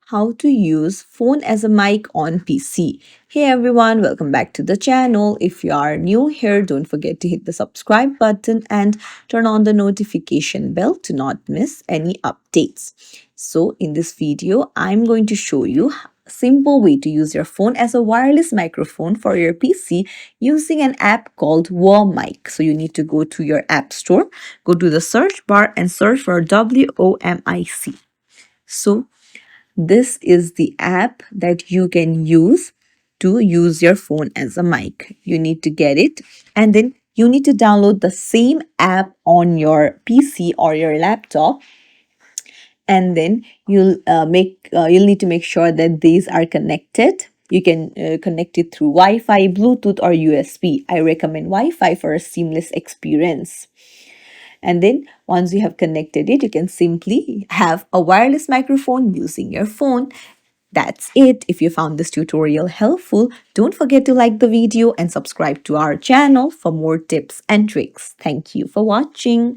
how to use phone as a mic on PC. Hey everyone, welcome back to the channel. If you are new here, don't forget to hit the subscribe button and turn on the notification bell to not miss any updates. So in this video, I'm going to show you a simple way to use your phone as a wireless microphone for your PC using an app called WoMic. So you need to go to your app store, go to the search bar and search for WOMIC. So this is the app that you can use to use your phone as a mic. You need to get it and then you need to download the same app on your PC or your laptop, and then you'll need to make sure that these are connected. You can connect it through Wi-Fi, Bluetooth or USB. I recommend Wi-Fi for a seamless experience. And then once you have connected it, you can simply have a wireless microphone using your phone. That's it. If you found this tutorial helpful, don't forget to like the video and subscribe to our channel for more tips and tricks. Thank you for watching.